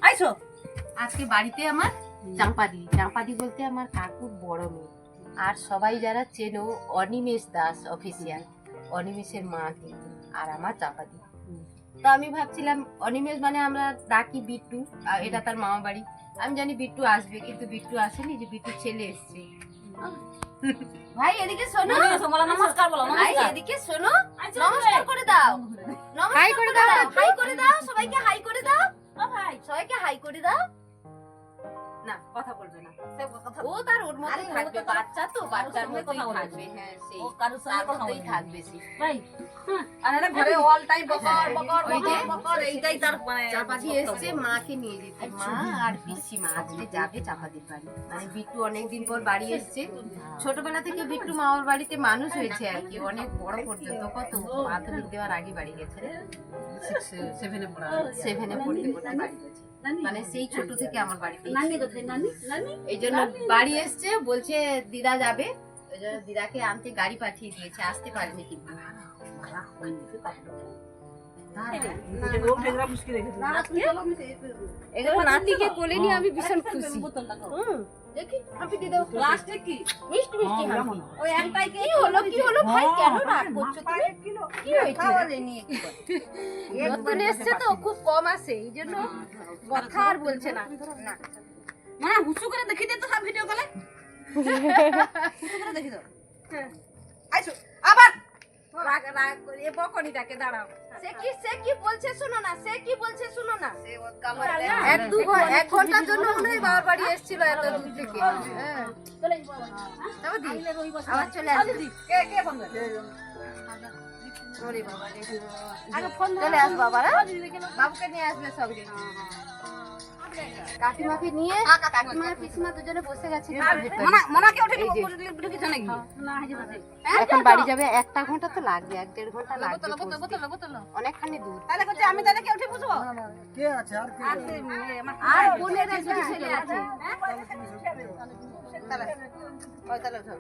আইছো আজকে বাড়িতে আমার চাম্পাদি বলতে আমার কাকুর বড় মেয়ে। আর সবাই যারা চেনো অনিমেষ দাস অফিসিয়াল, অনিমেষের মা কিন্তু, আর আমার চাম্পাদি। তো আমি ভাবছিলাম অনিমেষ মানে আমরা ডাকি বিট্টু, আর এটা তার মামা বাড়ি। আমি জানি বিট্টু আসবে, কিন্তু বিট্টু আসেনি, যে বিট্টু ছেলে এসছে। ভাই এদিকে শোনো, নমস্কার বলো। ভাই এদিকে শোনো, নমস্কার করে দাও, হাই করে দাও, হাই করে দাও, সবাইকে হাই করে দাও, ভাই সবাইকে হাই করে দাও। না কথা বলবে না, ও তার ওর মধ্যেই থাকবে, বাচ্চা তো বাচ্চার মধ্যেই কথা বলবে। থাকবে। হ্যাঁ সেই ও কারোর সঙ্গে কথা মধ্যেই বলবে থাকবে সে। ভাই। আর এটা ঘরে অল টাইম বকর বকর ওই যে বকর বকর, এইটাই তার মানে চাপাতি এসছে মাকে নিয়ে যেতে, মা আর পিসিমা আজকে যাবে চাপাতির বাড়ি। মানে বিট্টু অনেকদিন পর বাড়ি এসছে। ছোটবেলা থেকে বিট্টু মামার বাড়িতে মানুষ হয়েছে আর কি, অনেক বড় পর্যন্ত। কত মাধ্যমিক দেওয়ার আগে বাড়ি গেছে, 7 পড়া 7 পড়তে পড়তে বাড়ি গেছে। মানে সেই ছোট থেকে আমার বাড়িতে নানি কোথায় নানি নানি এই জন্য বাড়ি এসছে, বলছে দিদা যাবে, ওই জন্য দিদাকে আনতে গাড়ি পাঠিয়ে দিয়েছে, আসতে পারেনি কিন্তু। এগুলো নাতিকে কোলে নিয়ে আমি ভীষণ খুশি। দেখি হাঁপি দিয়ে দাও। লাস্টে কি মিষ্টি মিষ্টি হাঁপি। ওই একটাই কি হলো কি হলো ভাই, কেন রাগ করছো তুমি? কি হয়েছে? নতুন এসছে তো, খুব কম আসে, এই জন্য কথা আর বলছে না। না মানে হুসু করে দেখি দে তো সব ভিডিও কলে হুসু করে দেখি দাও। আইছো আবার রাগ রাগ করে বকনিটাকে দাঁড়াও। সে কি বলছে শুনো না, সে কি বলছে শুনো না। এক ঘন্টার জন্য মনে হয় বাবার বাড়ি এসেছিল এত দূর থেকে। হ্যাঁ আবার চলে আসবে। কে কে ফোন করে ওরে বাবা রে। আগে ফোন চলে আস বাবা, বাবুকে নিয়ে আসবে সঙ্গে। কাকিমাকে নিয়ে কাকিমা পিসিমা দুজনে বসে গেছে। মনাকে উঠে এই যে। ঢুকে জানে কি না হাজে বাজে এখন বাড়ি যাবে, 1টা ঘন্টা তো লাগবে, 1-1.5 ঘন্টা লাগবে বোতল পৌঁছতে। অনেকখানি দূর। তাহলে করছে আমি তাহলে কে উঠে বসবো কে আছে আর কে আছে আর বোনের একজন ছেলে আছে। তাহলে ওই তাহলে ধর।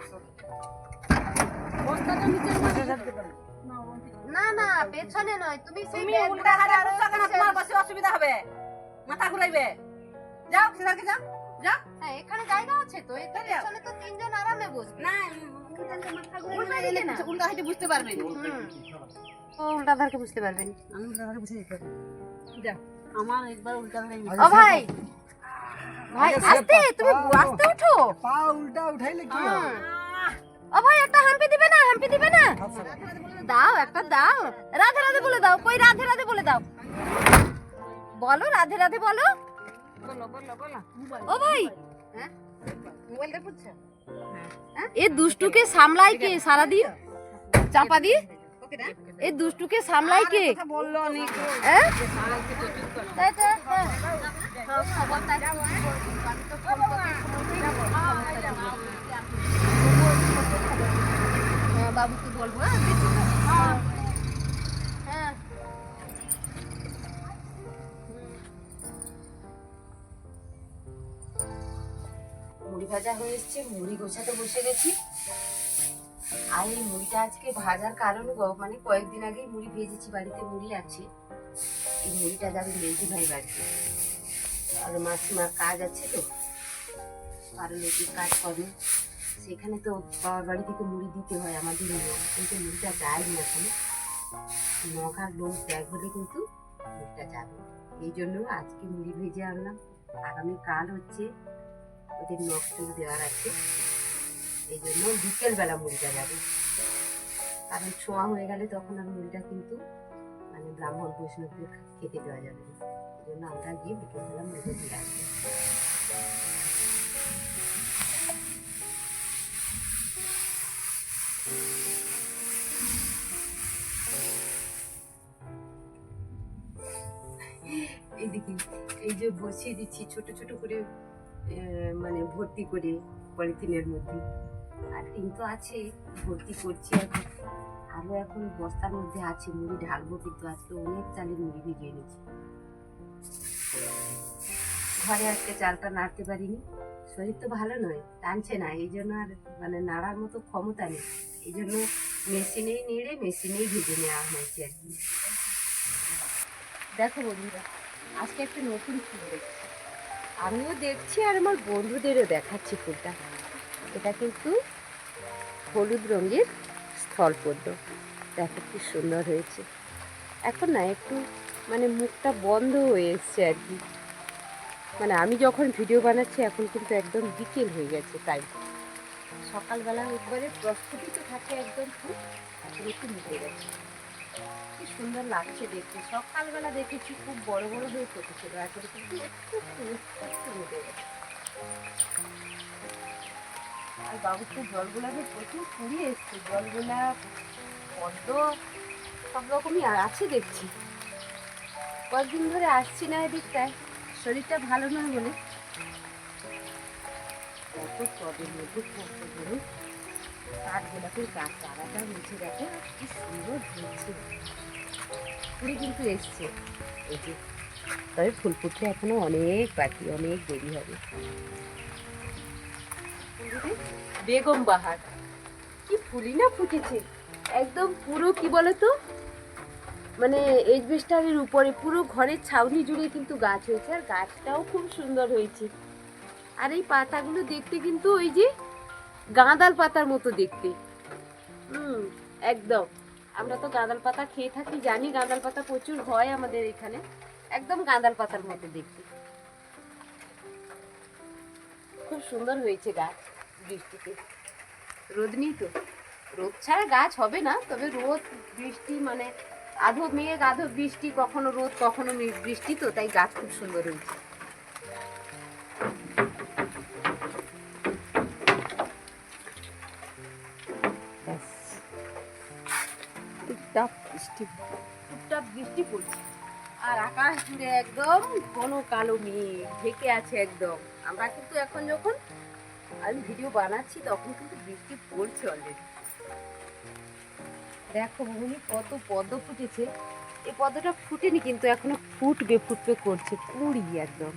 বস্তাটা নিচে না না পেছনে নয়, তুমি সেই তুমি ব্যাগটা উল্টা হাতে আরো বসছো কেন? তোমার বসে অসুবিধা হবে, মাথা ঘুরাইবে। যাও সিধাকে যাও যাও হ্যাঁ, এখানে জায়গা আছে তো, এর পেছনে তো 3 জন আরামে বসবে। না উল্টা দিকে না, উল্টা হাতে বুঝতে পারবে না। ও উল্টা ধারকে বুঝতে পারবেন। আমি উল্টা ধারে বসে যেতে পারি। যাও আমার একবার উল্টা হাতে ও ভাই ভাই আস্তে, তুমি আস্তে উঠো। পা উল্টা উঠাইলে কি হবে? ও ভাই একটা হাম্পি দিবে না, হাম্পি দিবে না? দাও একটা দাও, রাধে রাধে বলে দাও। কই রাধে রাধে বলে দাও, বলো রাধে রাধে বলো। বলো বলো বলো ও ভাই হ্যাঁ মোবাইল দেখছো? এ দুষ্টুকে সামলাই কে সারাদিন? চাপা দি এই দুষ্টুকে সামলাই কে? কথা বললো নি হ্যাঁ তাই তো, হ্যাঁ খবর তাই। হ্যাঁ বাবুকে বলবো। হ্যাঁ হ্যাঁ মুড়ি ভাজা হয়ে এসছে, মুড়ি গোছাতে বসে গেছি। আর এই মুড়িটা আজকে ভাজার কারণ মানে কয়েকদিন আগেই মুড়ি ভেজেছি, বাড়িতে মুড়ি আছে। এই মুড়িটা যাবে মেজদি ভাই বাড়িতে, আর মাসিমার কাজ আছে তো, পারুলের কাজ করে, সেখানে তো বাবার বাড়ি থেকে মুড়ি দিতে হয় আমাদের নিয়ম, কিন্তু মুড়িটা যায়নি এখনো। নখার লোক ব্যাগ হলে কিন্তু মুড়িটা যাবে। এই জন্য আজকে মুড়ি ভেজে আনলাম। আগামীকাল হচ্ছে ওদের নখ চুল দেওয়ার আছে, এই জন্য বিকেলবেলা মুড়িটা যাবে। কারণ ছোঁয়া হয়ে গেলে তখন আর মুড়িটা কিন্তু মানে ব্রাহ্মণ বৈষ্ণবদের খেতে দেওয়া যাবে না, এই জন্য আমরা গিয়ে বিকেলবেলা মুড়িটা দিয়ে আসবো। এইদিকে এই যে বসিয়ে দিচ্ছি ছোট ছোট করে, মানে ভর্তি করে পলিথিনের মধ্যে। আর কিন্তু আছে, ভর্তি করছি এখন। আরো এখন বস্তার মধ্যে আছে, মুড়ি ঢালবো, কিন্তু আজকে অনেক চালের মুড়ি ভিজিয়ে এনেছি। ঘরে আজকে চালটা নাড়তে পারিনি, শরীর তো ভালো নয়, টানছে না, এই জন্য আর মানে নাড়ার মতো ক্ষমতা নেই, এই জন্য মেশিনেই নেড়ে মেশিনেই ভেজে নেওয়া হয়েছে আর কি। দেখো বন্ধুরা আজকে একটা নতুন ফুল দেখছি, আমিও দেখছি আর আমার বন্ধুদেরও দেখাচ্ছি ফুলটা। এটা কিন্তু হলুদ রঙের স্থলপদ্ম, দেখো কি সুন্দর হয়েছে। এখন না একটু মানে মুখটা বন্ধ হয়ে এসছে আর কি, মানে আমি যখন ভিডিও বানাচ্ছি এখন কিন্তু একদম বিকেল হয়ে গেছে, তাই সকালবেলা একবারে প্রস্ফুটিত থাকে একদম ফুল, এখন একটু মুখে গেছে। কি সুন্দর লাগছে দেখতে, সকালবেলা দেখেছি খুব বড় বড় হয়ে ফুটেছিল, এখন কিন্তু একটু একটু মুখে গেছে। আর বাবুর তো জলগোলাপে প্রচুর কুড়িয়ে এসছে, জলগোলাপ পদ্ম সব রকমই আছে দেখছি। কয়েকদিন ধরে আসছি না এদিকটায়, শরীরটা ভালো নয় বলে। কত টবের মধ্যে কত বড় কাঠগোলাপের গাছ, চারাটা নিচে দেখো কি সুন্দর ধরছে, ফুলে কিন্তু এসছে এই যে। তবে ফুল ফুটলে এখনো অনেক বাকি, অনেক দেরি হবে। বেগম বাহার কি ফুলই না ফুটেছে, একদম পুরো কি বলতো মানে এজবেস্টারের উপরে পুরো ঘরের ছাউনি জুড়ে কিন্তু গাছ হয়েছে, আর গাছটাও খুব সুন্দর হয়েছে। আর এই পাতাগুলো দেখতে কিন্তু ওই যে গাঁদাল পাতার মতো দেখতে। একদম, আমরা তো গাঁদাল পাতা খেয়ে থাকি, জানি গাঁদাল পাতা প্রচুর হয় আমাদের এখানে, একদম গাঁদাল পাতার মতো দেখতে। খুব সুন্দর হয়েছে গাছ বৃষ্টিতে। রোদ নেই তো, রোদ ছাড়া গাছ হবে না, তবে রোদ বৃষ্টি মানে আধো মেঘ আধো বৃষ্টি, কখনো রোদ কখনো বৃষ্টি, তো তাই গাছ খুব সুন্দর হয়েছে। টুপটাপ বৃষ্টি পড়ছে, আর আকাশ জুড়ে একদম ঘন কালো মেঘ ঢেকে আছে একদম। আমরা কিন্তু এখন যখন আমি ভিডিও বানাচ্ছি তখন কিন্তু বৃষ্টি পড়ছে অলরেডি। দেখো বৌনি কত পদ্ম ফুটেছে, এই পদ্মটা ফুটেনি কিন্তু এখনো ফুটবে করছে কুড়ি একদম।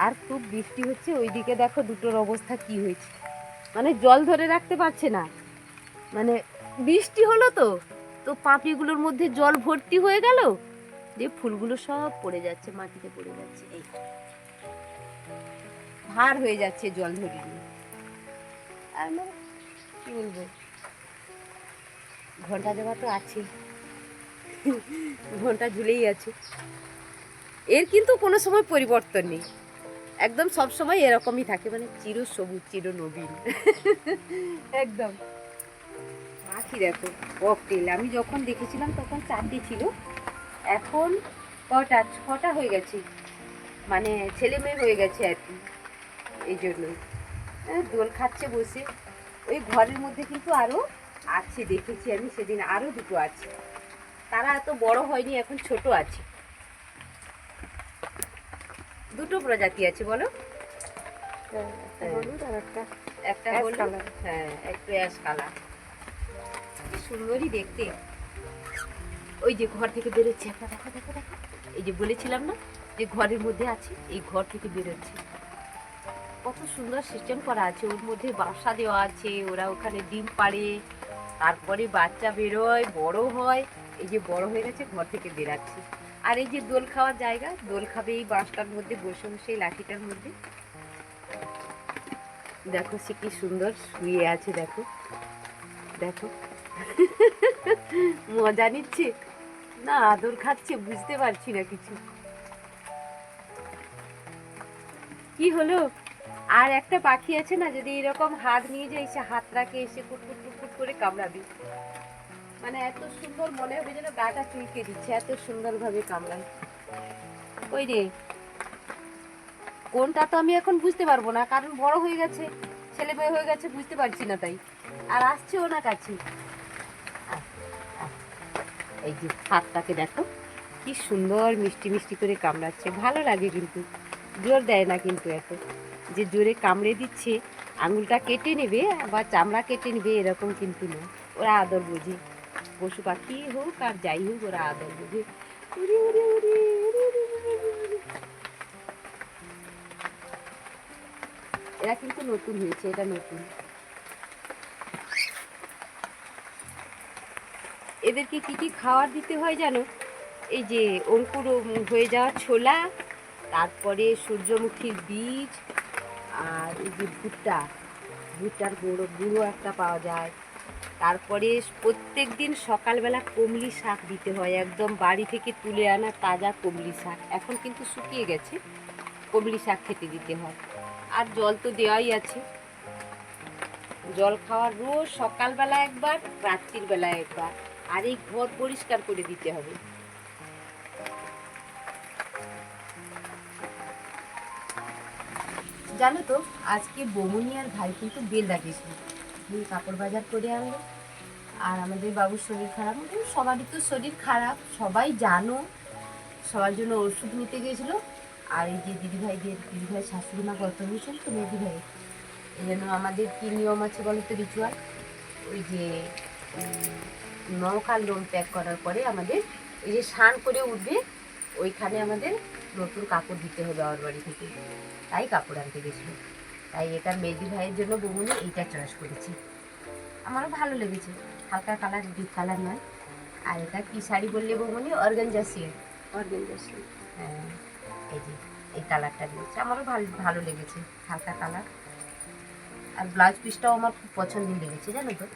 আর খুব বৃষ্টি হচ্ছে, ওইদিকে দেখো দুটোর অবস্থা কি হয়েছে, মানে জল ধরে রাখতে পারছে না, মানে বৃষ্টি হলো তো তো পাপড়িগুলোর মধ্যে জল ভর্তি হয়ে গেল, দিয়ে ফুলগুলো সব পড়ে যাচ্ছে, মাটিতে পড়ে যাচ্ছে, এই ভার হয়ে যাচ্ছে জল ধরে নিয়ে। আর মানে কি বলবো, ঘন্টা দেওয়া তো আছে, ঘন্টা ঝুলেই আছে, এর কিন্তু কোনো সময় পরিবর্তন নেই, একদম সব সময় এরকমই থাকে, মানে চির সবুজ চির নবীন একদম। পাখি দেখো ককটেল, আমি যখন দেখেছিলাম তখন 4টে ছিল, এখন কটা 6টা হয়ে গেছে, মানে ছেলে মেয়ে হয়ে গেছে আর কি, এই জন্যই দোল খাচ্ছে বসে। ওই ঘরের মধ্যে কিন্তু আরো আছে, দেখেছি আমি সেদিন আরো দুটো আছে, তারা এত বড় হয়নি, এখন ছোট আছে। দুটো প্রজাতি আছে বলো, হলুদ আর একটা হলুদ, হ্যাঁ একটু অ্যাশ কালার, কি সুন্দরই দেখতে। ওই যে ঘর থেকে বেরোচ্ছে একটা, দেখো দেখো দেখো, এই যে বলেছিলাম না যে ঘরের মধ্যে আছে, এই ঘর থেকে বেরোচ্ছে, কত সুন্দর সিস্টেম করা আছে, ওর মধ্যে বাসা দেওয়া আছে, ওরা ওখানে ডিম পাড়ে, তারপরে বাচ্চা বেরোয় বড় হয়, এই যে বড় হয়ে গেছে ঘর থেকে বেরাচ্ছে। আর এই যে দোল খাওয়ার জায়গা, দোল খাবে এই বাঁশটার মধ্যে বসে বসে, এই লাঠিটার মধ্যে। দেখো সে কি সুন্দর শুয়ে আছে, দেখো দেখো মজা নিচ্ছে না আদর খাচ্ছে, বুঝতে পারছি না কিছু। কি হলো, আর একটা পাখি আছে না, যদি এরকম হাত নিয়ে যায়, সে হাতটাকে এসে কুটকুট কুটকুট করে কামড়াবে, মানে এত সুন্দর, মনে হবে যেন গাটা চুলকে দিচ্ছে, এত সুন্দর ভাবে কামড়ায়। ওই রে, কোনটা তো আমি এখন বুঝতে পারবো না, কারণ বড় হয়ে গেছে, ছেলে মেয়ে হয়ে গেছে, বুঝতে পারছি না, তাই আর আসছেও না কাছে। এই যে হাতটাকে দেখো কি সুন্দর মিষ্টি মিষ্টি করে কামড়াচ্ছে, ভালো লাগে কিন্তু, জোর দেয় না কিন্তু, এত যে জোরে কামড়ে দিচ্ছে আঙুলটা কেটে নেবে বা চামড়া কেটে নেবে এরকম কিন্তু না, ওরা আদর বোঝে, পশু পাখি হোক আর যাই হোক ওরা আদর বোঝে। এরা কিন্তু নতুন হয়েছে, এটা নতুন, এদের ওদেরকে কি কি খাবার দিতে হয় জানো? এই যে অঙ্কুর হয়ে যাওয়া ছোলা, তারপরে সূর্যমুখীর বীজ, আর এই যে ভুট্টার গুঁড়ো একটা পাওয়া যায়। তারপরে প্রত্যেক দিন সকালবেলা কমলি শাক দিতে হয়, একদম বাড়ি থেকে তুলে আনা তাজা কমলি শাক, এখন কিন্তু শুকিয়ে গেছে। কমলি শাক খেতে দিতে হয়। আর জল তো দেওয়াই আছে, জল খাওয়ার রোজ সকালবেলা একবার, রাত্রির বেলা একবার। আর এই ঘর পরিষ্কার করে দিতে হবে। জানো তো আজকে বমুনি আর ভাই কিন্তু বেলদা গেছিল, কাপড় বাজার করে আনলো। আর আমাদের বাবুর শরীর খারাপ, সবারই তো শরীর খারাপ, সবাই জানো, সবার জন্য ওষুধ নিতে গেছিলো। আর এই যে দিদিভাই শাশুড়ি মা গত হয়েছিল তো দিদিভাই, এই জন্য আমাদের কী নিয়ম আছে বলো তো, রিচুয়াল। ওই যে নৌকার লোন ত্যাগ করার পরে আমাদের এই যে স্নান করে উঠবে, ওইখানে আমাদের নতুন কাপড় দিতে হবে আমার বাড়ি থেকে, তাই কাপড় আনতে গেছিলো। তাই এটা মেহেদি ভাইয়ের জন্য বমুনি এইটা চয়েস করেছি, আমারও ভালো লেগেছে, হালকা কালার, ডিপ কালার নয়। আর এটা কি শাড়ি বললে বমুনি? Organza silk. হ্যাঁ, এই যে এই কালারটা দিয়েছে, আমারও ভালো লেগেছে, হালকা কালার। আর ব্লাউজ পিসটাও আমার খুব পছন্দের লেগেছে, জানো তো,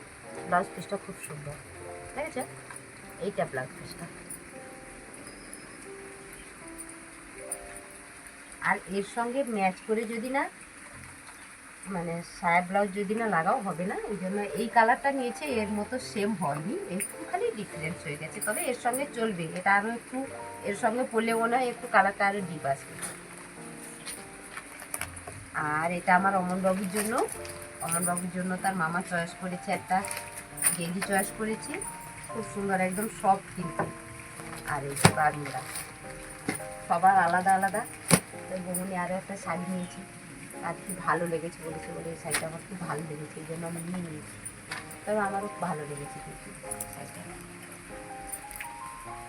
ব্লাউজ পিসটা খুব সুন্দর লেগেছে। এইটা ব্লাউজ পিসটা। আর এর সঙ্গে ম্যাচ করে যদি না, মানে সায়া ব্লাউজ যদি না লাগাও হবে না, এই জন্য এই কালারটা নিয়েছে। এর মতো সেম হয়নি, একটুখানি ডিফারেন্স হয়ে গেছে, তবে এর সঙ্গে চলবে। এটা আরও একটু, এর সঙ্গে পরলে মনে হয় একটু কালারটা আরও ডিপ আসবে। আর এটা আমার অমনবাবুর জন্য তার মামা চয়েস করেছে, একটা গেঞ্জি চয়েস করেছে, খুব সুন্দর, একদম সফট কিন্তু। আর এই যে বারান্দা, সবার আলাদা আলাদা। তো বমুনি আরও একটা শাড়ি নিয়েছি, আর কি ভালো লেগেছে বলেছে, বলে এই শাড়িটা আমার খুব ভালো লেগেছে, এই জন্য আমি নিয়ে নিয়েছি। তবে আমারও খুব ভালো লেগেছে কিন্তু শাড়িটা,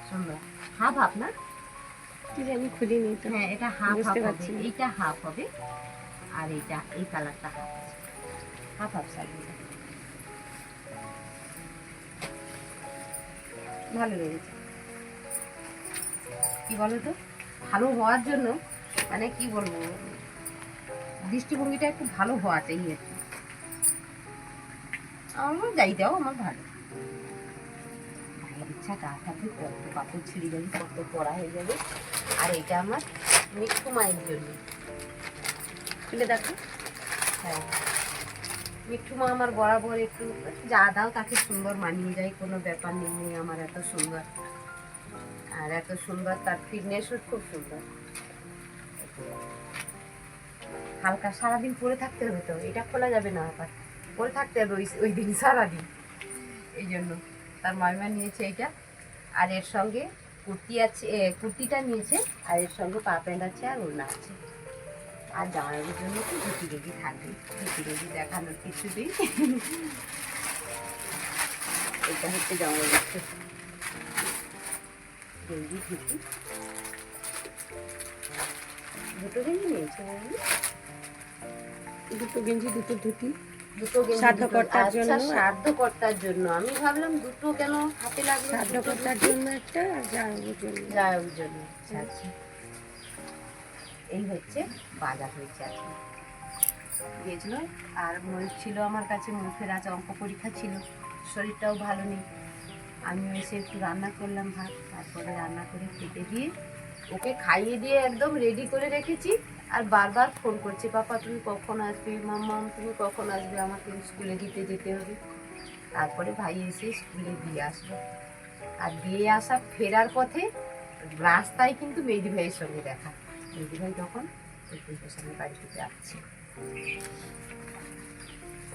সুন্দর। হাফ হাফ না, কি জানি খুলিনি তো। হ্যাঁ এটা হাফ বুঝতে হাফ পারছি হবে, না। এইটা হাফ হবে। আর এইটা, এই কালারটা হাফ আছে, হাফ হাফ শাড়ি, ভালো লেগেছে। কি বলো তো, ভালো হওয়ার জন্য, মানে কি বলবো, দৃষ্টিভঙ্গিটা একটু ভালো হওয়া চাই আর কি। আমার যাই দাও, আমার ভালো। ভাইয়ের ইচ্ছা গা থাকবে, কত কাপড় ছিঁড়ে যাবে, কত পড়া হয়ে যাবে। আর এটা আমার মিঠু মায়ের জন্য, খুলে দেখো। হ্যাঁ, মিঠু মা আমার বরাবর একটু যা দাও তাকে সুন্দর মানিয়ে যায়, কোনো ব্যাপার নেই। আমার এত সুন্দর, আর এত সুন্দর তার ফিটনেসও খুব সুন্দর। হালকা সারাদিন পরে থাকতে হবে, তো এটা খোলা যাবে না, আবার পরে থাকতে হবে ওই দিন সারাদিন। এই জন্য তার মাইমা নিয়েছে এইটা। আর এর সঙ্গে কুর্তি আছে, কুর্তিটা নিয়েছে, আর এর সঙ্গে পা প্যান্ট আছে, আর ওড়না আছে। আর জামাইয়ের জন্য তো ধুতি গেঞ্জি থাকবে, ধুতি গেঞ্জি দেখানোর কিছু নেই। এটা হচ্ছে জামাইয়ের গেঞ্জি, ধুতি, দুটো গেঞ্জি নিয়েছে, দুটো গেঞ্জি, দুটো ধুতি, দুটো গেঞ্জি, সাধ্যকর্তার আচ্ছা, জন্য। সাধ্যকর্তার জন্য। আমি ভাবলাম দুটো কেন হাতে লাগলো, সাধ্যকর্তার জন্য একটা, আর জামাইয়ের জন্য। যাওয়ার জন্য। আচ্ছা আচ্ছা, এই হচ্ছে বাজার হয়েছে আজকে, গিয়েছিল। আর ময়ূর ছিল আমার কাছে, ময়ূরের আজ অঙ্ক পরীক্ষা ছিল, শরীরটাও ভালো নেই। আমিও এসে একটু রান্না করলাম ভাত, তারপরে রান্না করে খেতে দিয়ে ওকে খাইয়ে দিয়ে একদম রেডি করে রেখেছি। আর বারবার ফোন করছে, পাপা তুমি কখন আসবে, মাম্মাম তুমি কখন আসবে, আমাকে স্কুলে দিতে যেতে হবে। তারপরে ভাই এসে স্কুলে দিয়ে আসলো। আর দিয়ে আসা ফেরার পথে রাস্তায় কিন্তু মেহেদি ভাইয়ের সঙ্গে দেখা। মেহেদি ভাই তখন স্টেশনের বাড়িতে যাচ্ছে।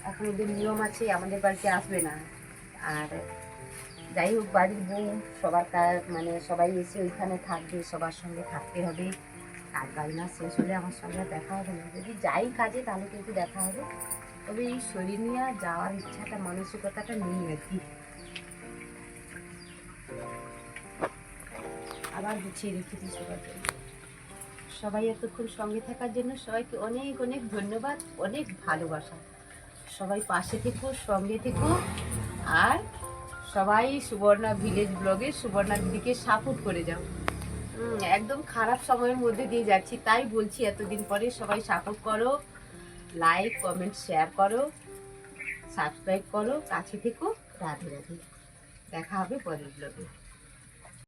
এখন ওদের নিয়ম আছে, আমাদের বাড়িতে আসবে না। আর যাই হোক, বাড়ির বউ সবার মানে সবাই এসে ওইখানে থাকবে, সবার সঙ্গে থাকতে হবে। কাজ বাজনা শেষ হলে আমার সঙ্গে দেখা হবে না, যদি যাই কাজে তাহলে কিন্তু দেখা হবে। তবে এই শরীর নিয়ে যাওয়ার ইচ্ছাটা, মানসিকতাটা নেই আর কি। আবার গুছিয়ে রেখেছি সবার জন্য। সবাই এতক্ষণ সঙ্গে থাকার জন্য সবাইকে অনেক অনেক ধন্যবাদ, অনেক ভালোবাসা। সবাই পাশে থেকো, সঙ্গে থেকো, আর সবাই সুবর্ণা ভিলেজ ব্লগে সুবর্ণা দিদিকে সাপোর্ট করে যাও। একদম খারাপ সময়ের মধ্যে দিয়ে যাচ্ছি, তাই বলছি এতদিন পরে সবাই সাপোর্ট করো, লাইক কমেন্ট শেয়ার করো, সাবস্ক্রাইব করো, কাছে থেকো। রাধে রাধে, দেখা হবে পরের ব্লগে।